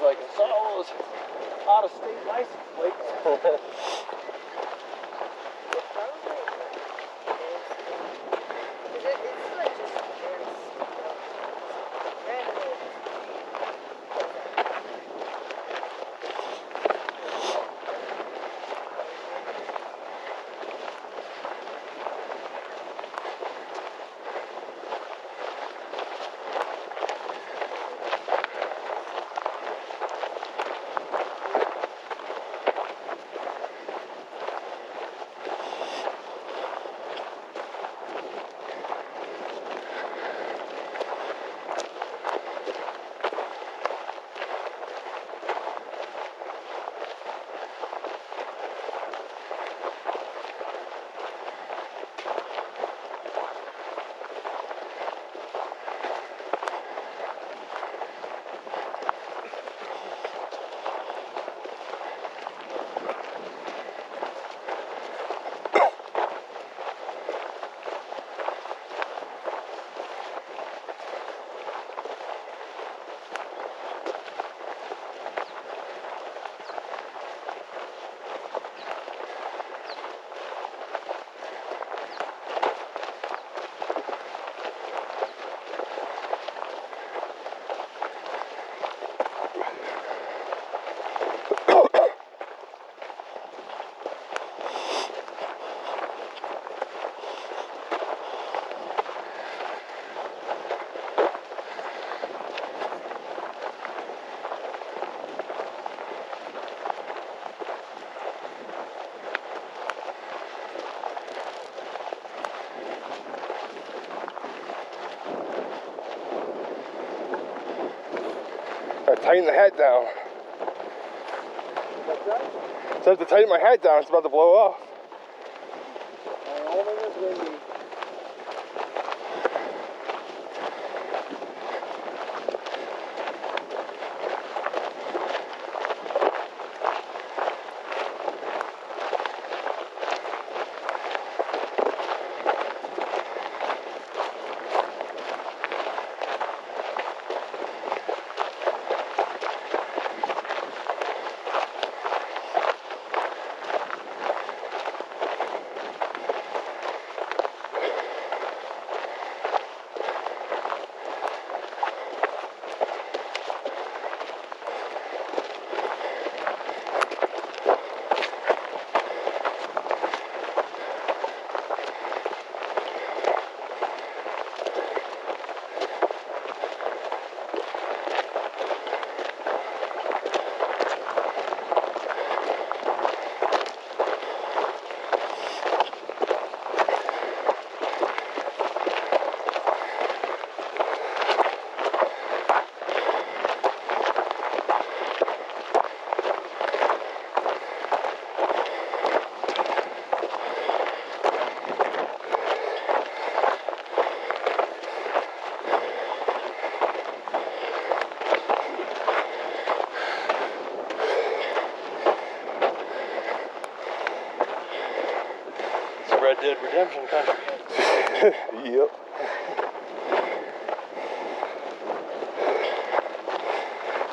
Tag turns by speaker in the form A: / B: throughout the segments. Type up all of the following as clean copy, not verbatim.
A: like, I saw all those out-of-state license plates.
B: I tighten the hat down.
A: What's that?
B: So I have to tighten my hat down, it's about to blow off.
A: Wyoming is windy.
C: Red Dead Redemption country.
B: Yep.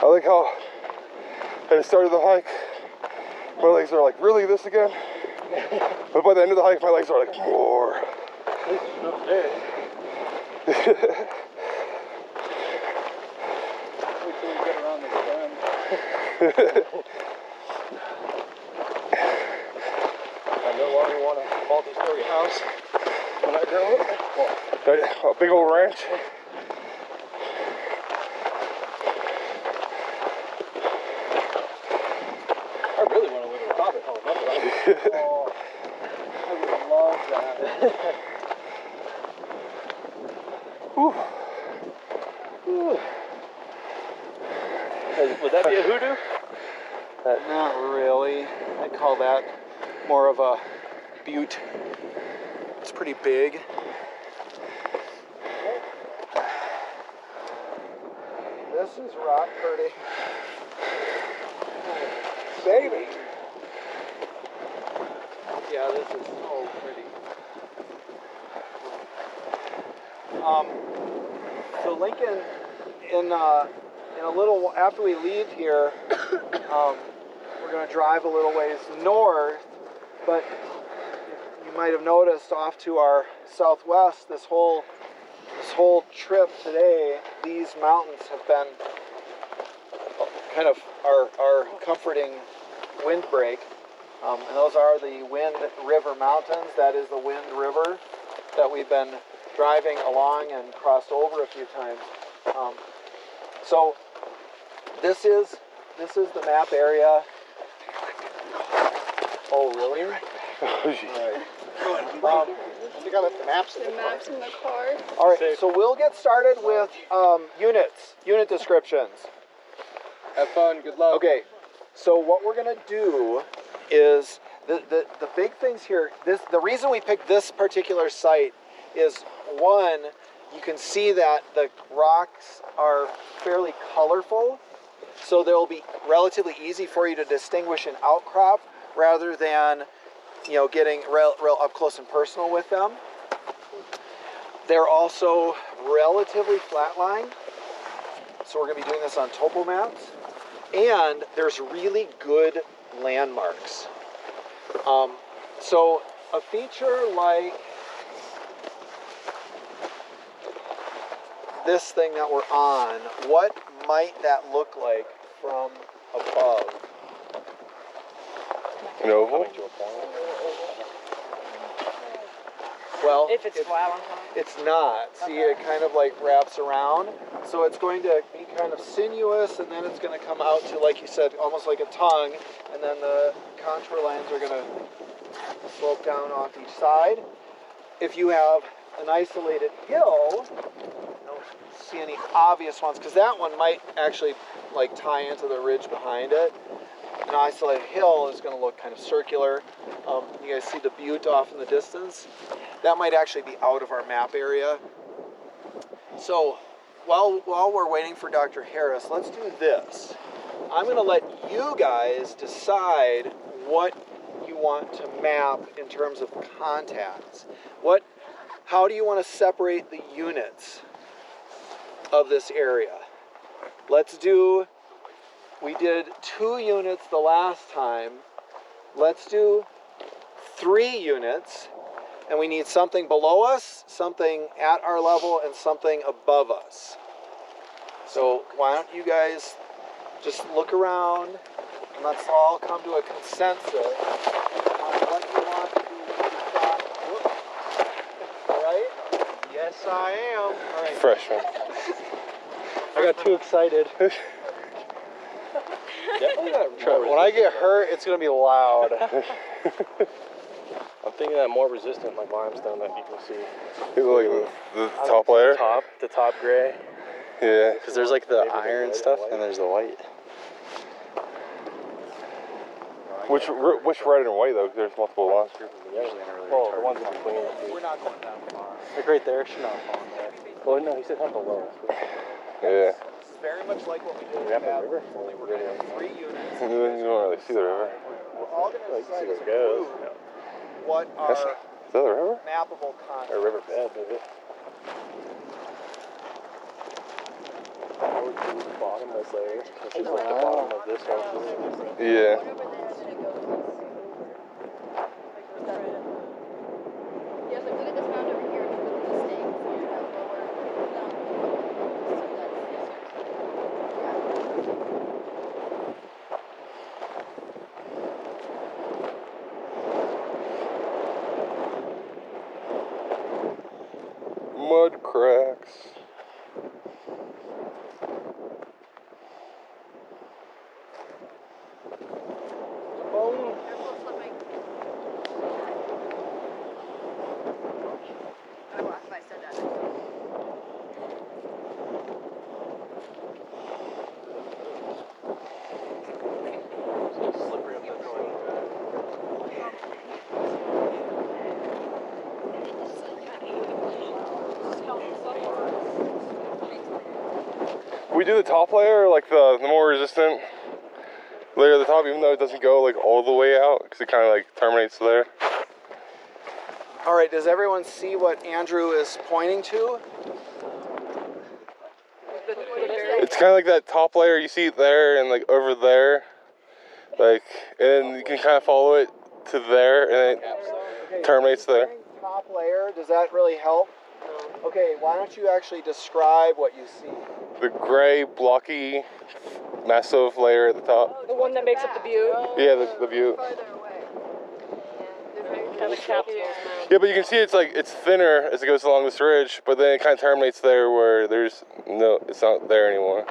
B: I like how at the start of the hike, my legs are like, really this again? But by the end of the hike, my legs are like, more.
C: At least it's not dead.
A: Wait till we get around this bend.
C: I no longer want a multi-story house when I grow up.
B: A big old ranch.
C: I really want to live in a hobbit home. That's what I do.
A: Oh, I would love that.
B: Whew.
C: Whew. Would that be a hoodoo?
A: Not really. I call that more of a butte. It's pretty big. This is rock pretty. Baby. Yeah, this is so pretty. So Lincoln in in a little, after we leave here, we're going to drive a little ways north, but you might have noticed off to our southwest this whole trip today, these mountains have been kind of our comforting windbreak. And those are the Wind River Mountains. That is the Wind River that we've been driving along and crossed over a few times. So this is the map area. Oh, really? Right.
C: I think I left the maps in the car.
D: Maps in the car.
A: All right, so we'll get started with unit descriptions.
C: Have fun. Good luck.
A: Okay, so what we're gonna do is the big things here. The reason we picked this particular site is, one, you can see that the rocks are fairly colorful, so they'll be relatively easy for you to distinguish an outcrop rather than, you know, getting real up close and personal with them. They're also relatively flat-lying, so we're going to be doing this on topo maps. And there's really good landmarks. So a feature like this thing that we're on, what might that look like from above?
B: An oval?
A: Well,
D: If it's flat on top.
A: it's not. See, it kind of like wraps around. So it's going to be kind of sinuous, and then it's going to come out to, like you said, almost like a tongue, and then the contour lines are going to slope down off each side. If you have an isolated hill, I don't see any obvious ones, because that one might actually like tie into the ridge behind it. An isolated hill is going to look kind of circular. You guys see the butte off in the distance? That might actually be out of our map area. So while we're waiting for Dr. Harris, let's do this. I'm going to let you guys decide what you want to map in terms of contacts. How do you want to separate the units of this area? We did 2 units the last time. Let's do 3 units, and we need something below us, something at our level, and something above us. So why don't you guys just look around, and let's all come to a consensus on what you want to do. All right?
C: Yes, I am.
A: All right.
B: Freshman.
C: I got too excited. When I get hurt, it's gonna be loud. I'm thinking that more resistant, like limestone, that you can see.
B: Like the top layer?
C: The top gray.
B: Yeah.
C: Because there's like the iron stuff, and there's the white.
B: Which red and white though? Because there's multiple ones.
C: Well, the ones in between.
A: We're not going that far.
C: Like right there, should not fall in there. Well, no, he said not below.
B: Yeah.
A: This is very much like what we did
C: We have
A: with
C: the
A: that,
C: river?
A: only we're going to have 3 units.
B: You don't really see the river.
A: We're all going to
C: Like,
A: decide
C: see
A: as
C: where it goes.
A: a group what
B: Is
A: are
B: that the river?
A: mappable contacts.
C: Or river bed, maybe. Or we could do the bottomless layer. Which is like the bottom of this one.
B: Yeah.
D: One over there, and then it goes over. Like, was that it? Yeah, so look at this mound over here, and look at the stakes. And that lower down.
B: Mud cracks.
D: Careful slipping. I laughed if I said that.
C: Slippery up that
B: We do the top layer, like the more resistant layer at the top, even though it doesn't go like all the way out, because it kind of like terminates there.
A: All right, does everyone see what Andrew is pointing to?
B: It's kind of like that top layer you see there and like over there, like, and you can kind of follow it to there, and it terminates there.
A: Top layer, does that really help? Okay, why don't you actually describe what you see?
B: The gray, blocky, massive layer at the top.
E: The one that makes up the butte.
B: Yeah, the butte.
D: Farther away.
E: Kind of capsules.
B: Yeah, but you can see it's thinner as it goes along this ridge, but then it kind of terminates there where it's not there anymore.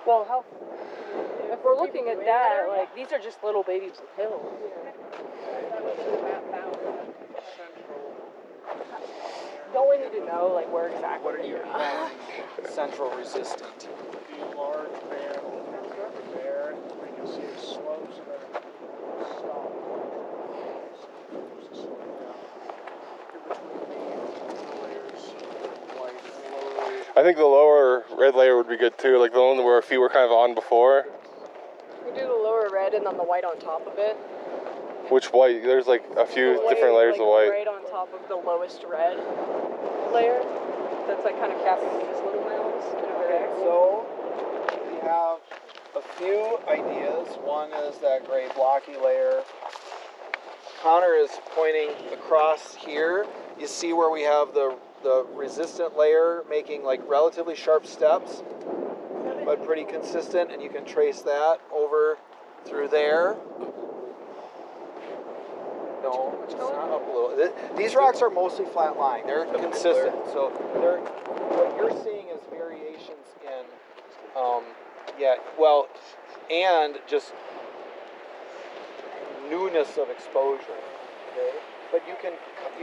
E: Well, if we're looking at that, like, these are just little baby hills. Don't we need to know, like, where exactly?
A: What are you calling central resistant?
C: The large band over there, we can see it slopes and then it stops.
B: I think the lower red layer would be good too, like the one where our feet were kind of on before.
E: We do the lower red and then the white on top of it.
B: Which white? There's like a few different layers of white.
E: Right on top of the lowest red layer. That's like kind of casting these little mounds over there.
A: So we have a few ideas. One is that gray blocky layer. Connor is pointing across here. You see where we have the resistant layer making like relatively sharp steps, but pretty consistent, and you can trace that over through there. No, it's not up a little. These rocks are mostly flat lying. They're consistent. So what you're seeing is variations in, and just newness of exposure. Okay, but you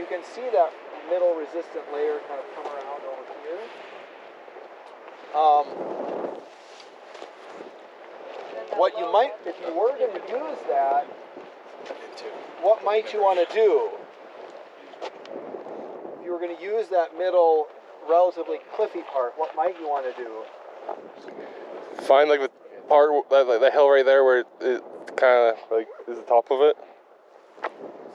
A: can see that middle resistant layer kind of come around over here. What you might, if you were going to use that, what might you want to do? If you were going to use that middle, relatively cliffy part, what might you want to do?
B: Find like the part, like the hill right there where it kind of like is the top of it.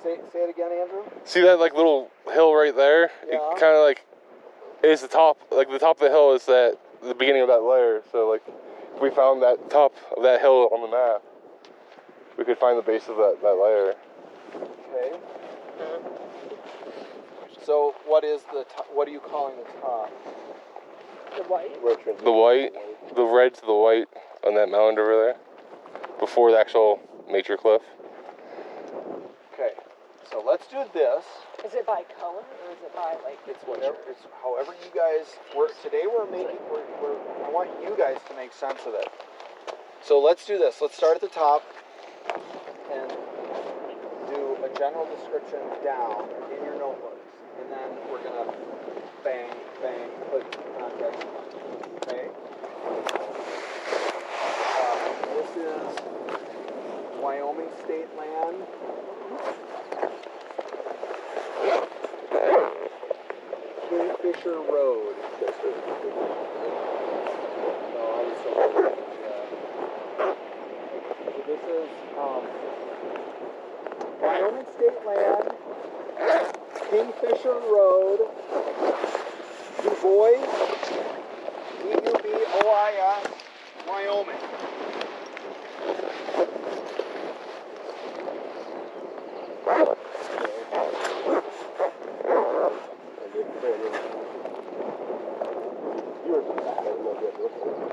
A: Say it again, Andrew.
B: See that like little hill right there?
A: Yeah.
B: It kind of like is the top, like the top of the hill is the beginning of that layer. So like if we found that top of that hill on the map, we could find the base of that layer.
A: Okay. So what are you calling the top?
E: The white?
B: The white, the red to the white on that mound over there, before the actual major cliff.
A: Okay. So let's do this.
E: Is it by color or is it by like?
A: It's whatever. It's however you guys. Today I want you guys to make sense of it. So let's do this. Let's start at the top and do a general description down in your notebooks, and then we're gonna bang, put context. Okay. This is Wyoming state land. Kingfisher Road. So this is Wyoming state land, Kingfisher Road, Du Bois, D-U-B-O-I-S, Wyoming.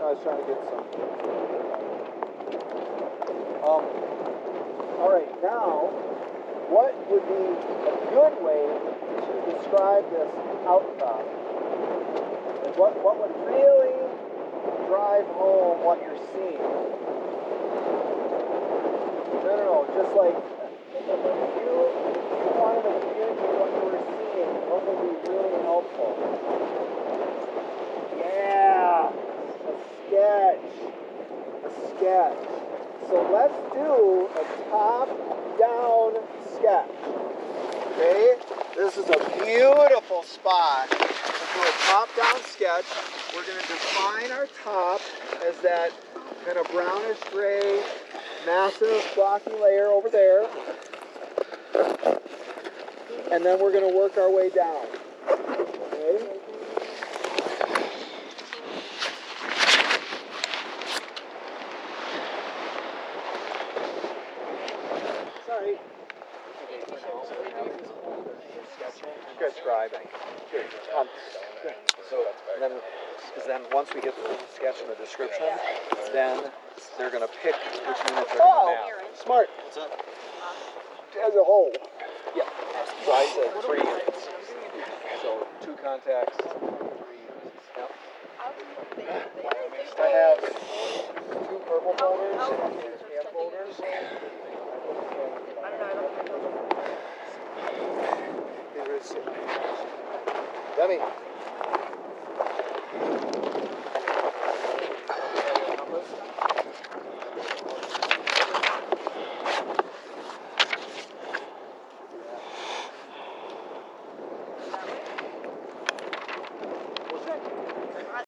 A: I was trying to get some. All right, now, what would be a good way to describe this outcrop? And what would really drive home what you're seeing? No, just like if you wanted to communicate what you were seeing, what would be really helpful? Yeah, a sketch. So let's do a top-down sketch. Okay, this is a beautiful spot to do a top-down sketch. We're going to define our top as that kind of brownish gray, massive blocky layer over there. And then we're going to work our way down. Okay? describing. So then, because then once we get the sketch and the description, then they're going to pick which units they're going to map.
C: Smart.
A: What's up?
C: As a whole.
A: Yeah. So I said 3 units. So 2 contacts, 3 units. Yep.
C: I have 2 purple folders and 2 tan folders. There is Demi.